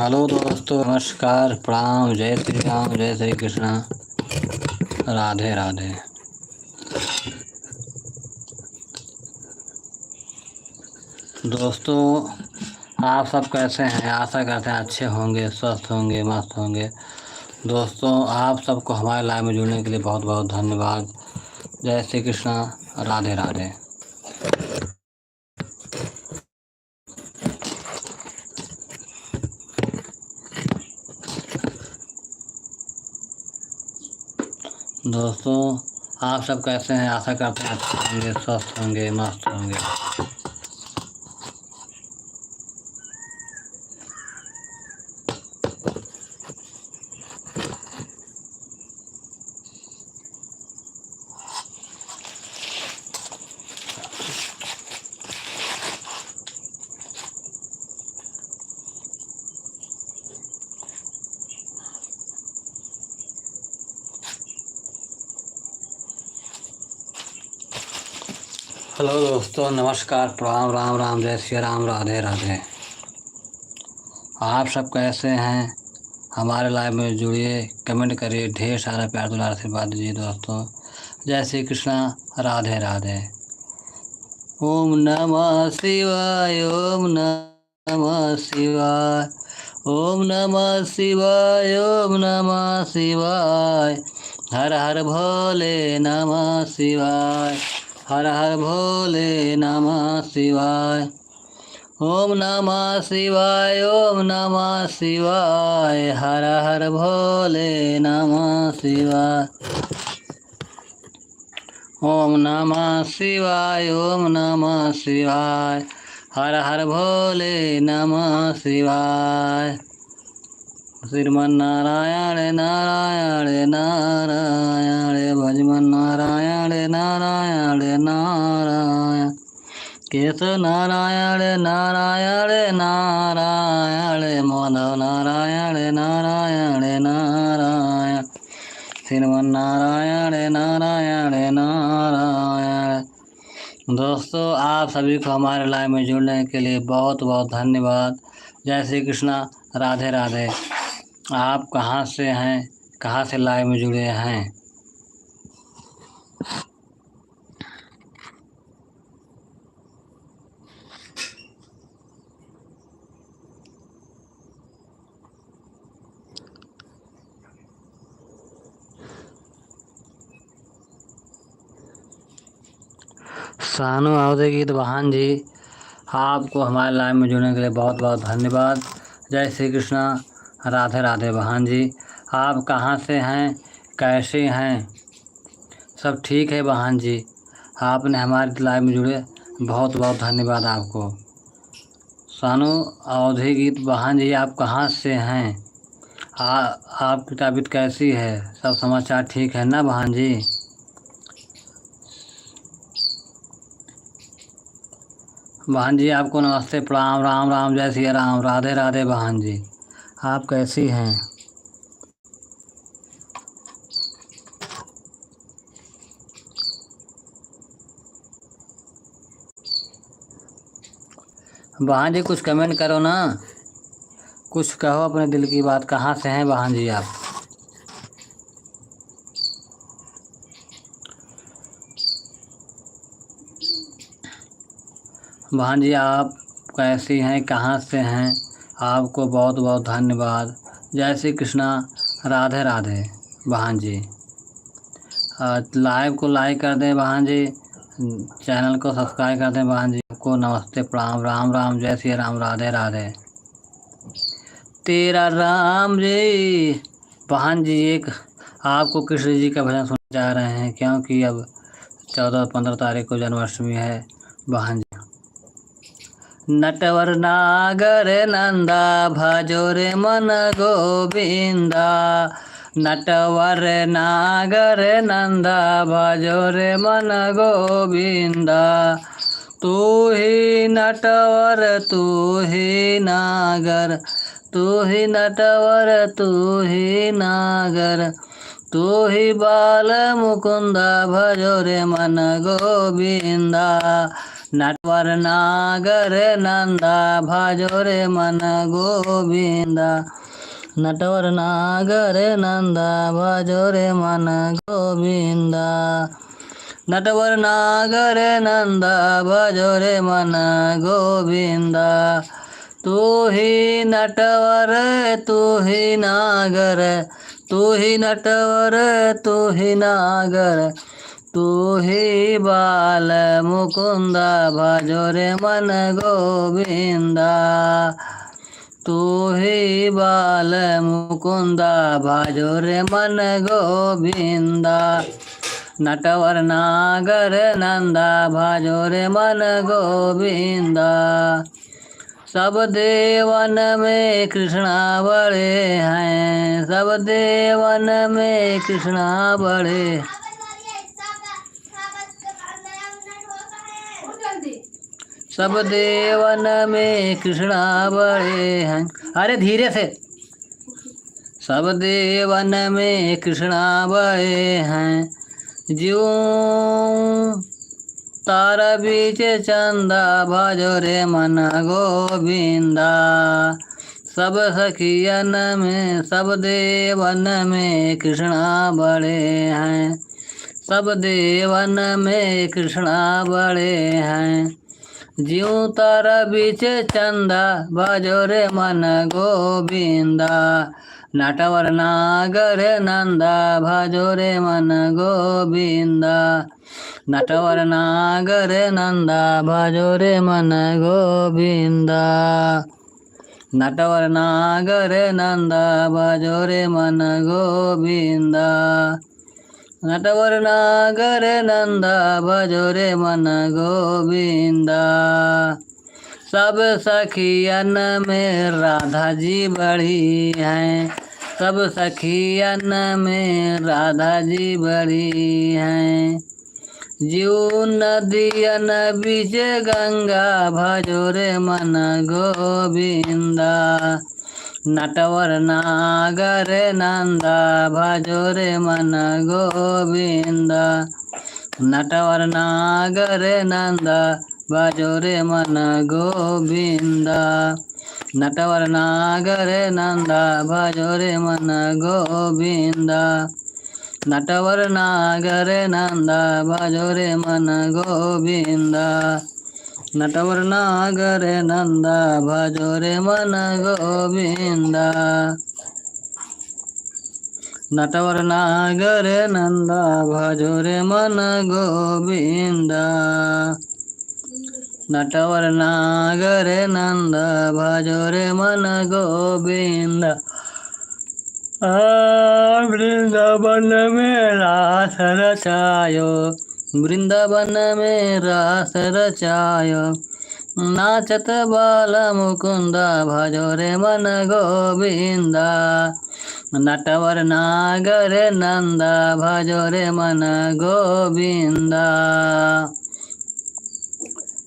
Hello दोस्तों, नमस्कार, प्रणाम, जय श्री राम, जय श्री कृष्णा, राधे राधे। दोस्तों, आप सब कैसे हैं? आशा करते हैं अच्छे होंगे, स्वस्थ होंगे, मस्त होंगे। दोस्तों, आप सबको हमारे लाइव में जुड़ने के लिए बहुत बहुत धन्यवाद। जय श्री कृष्णा, राधे राधे। दोस्तों, आप सब कैसे हैं? आशा करते हैं अच्छे होंगे, स्वस्थ होंगे, मस्त होंगे। हेलो दोस्तों, नमस्कार, प्रणाम, राम राम, जय श्री राम, राधे राधे। आप सब कैसे हैं? हमारे लाइव में जुड़िए, कमेंट करिए, ढेर सारा प्यार दुलार आशीर्वाद दीजिए दोस्तों। जय श्री कृष्णा, राधे राधे। ओम नमः शिवाय, ओम नमः शिवाय, ओम नमः शिवाय, ओम नमः शिवाय। हर हर भोले नमः शिवाय, हर हर भोले नमः शिवाय। ओम नमः शिवाय, ओम नमः शिवाय, हर हर भोले नमः शिवाय। ओम नमः शिवाय, ओम नमः शिवाय, हर हर भोले नमः शिवाय। श्रीमन्नारायण नारायण नारायण, भजमन नारायण नारायण नारायण, केशव नारायण नारायण नारायण, माधव नारायण नारायण नारायण, श्रीमन्नारायण नारायण नारायण। दोस्तों, आप सभी को हमारे लाइव में जुड़ने के लिए बहुत बहुत धन्यवाद। जय श्री कृष्णा, राधे राधे। आप कहाँ से हैं? कहाँ से लाइव में जुड़े हैं? सानू अवधि बहन जी, आपको हमारे लाइव में जुड़ने के लिए बहुत बहुत धन्यवाद। जय श्री कृष्णा, राधे राधे। बहन जी, आप कहाँ से हैं? कैसे हैं? सब ठीक है बहन जी? आपने हमारे लाइव में जुड़े, बहुत बहुत धन्यवाद आपको। सानू अवधि गीत बहन जी, आप कहाँ से हैं? आपकी तबीयत कैसी है? सब समाचार ठीक है ना बहन जी? बहन जी, आपको नमस्ते, प्रणाम, राम राम, जय श्री राम, राधे राधे। बहन जी, आप कैसी हैं? बहन जी, कुछ कमेंट करो ना, कुछ कहो अपने दिल की बात। कहाँ से हैं बहन जी आप? बहन जी, आप कैसी हैं? कहाँ से हैं? आपको बहुत बहुत धन्यवाद। जय श्री कृष्णा, राधे राधे। बहन जी, लाइव को लाइक कर दें बहन जी, चैनल को सब्सक्राइब कर दें बहन जी। आपको नमस्ते, प्रणाम, राम राम, जय श्री राम, राधे राधे। तेरा राम जी। बहन जी, एक आपको कृष्ण जी का भजन सुनना चाह रहे हैं, क्योंकि अब 14-15 तारीख को जन्माष्टमी है बहन जी। नटवर नागर नंदा, भजो रे मन गोविंदा। नटवर नागर नंदा, भजो रे मन गोविंदा। तू ही नटवर, तू ही नागर, तू ही नटवर, तू ही नागर, तू ही बाल मुकुंदा, भजो रे मन गोविंदा। नटवर नागर नंदा भजो रे मन गोविंदा। नटवर नागर नंदा भजो रे मन गोविंदा। नटवर नागर नंदा भजो रे मन गोविंदा। तू ही नटवर तू ही नागर, तू ही नटवर तू ही नागर, तू ही बाल मुकुंदा भजो रे मन गोविंदा। तू ही बाल मुकुंदा भजो रे मन गोविंदा। नटवर नागर नंदा भजो रे मन गोविंदा। सब देवन में कृष्णा बड़े हैं, सब देवन में कृष्णा बड़े। सब देवन में कृष्णा बड़े हैं। अरे धीरे से। सब देवन में कृष्णा बड़े हैं, ज्यों तारा बीच चंदा भजो रे मन गोविंदा। सब सखियन में सब देवन में कृष्णा बड़े हैं, सब देवन में कृष्णा बड़े हैं। ज्यों तारा बीच चंदा भजो रे मन गोविंदा। नटवर नागर नंदा भजो रे मन गोविंदा। नटवर नागर नंदा भजो रे मन गोविंदा। नटवर नागर नंदा भजो रे मन गोविंदा। नटवर नागर नंदा भजो रे मन गोविंदा। सब सखियन में राधा जी बड़ी हैं, सब सखियन में राधा जी बड़ी हैं। ज्यों नदियन बीच गंगा भजो रे मन गोविंदा। नटवर नागर नंदा भजो रे मन गोविंदा। नटवर नागर नंदा भजो रे मन गोविंदा। नटवर नागर नंदा भजो रे मन गोविंदा। नटवर नागर नंदा भजो रे मन गोविंदा। नटवर नागर नंदा भजो रे मन गोविंदा। नटवर नागर नंदा भजो रे मन गोविंदा। नटवर नागर नंदा भजो रे मन गोविंदा। वृंदावन में रास रचायो, वृंदावन में रास रचायो। नाचत बाल मुकुंदा भजो रे मन गोविंदा। नटवर नागर नंदा भजो रे मन गोविंदा।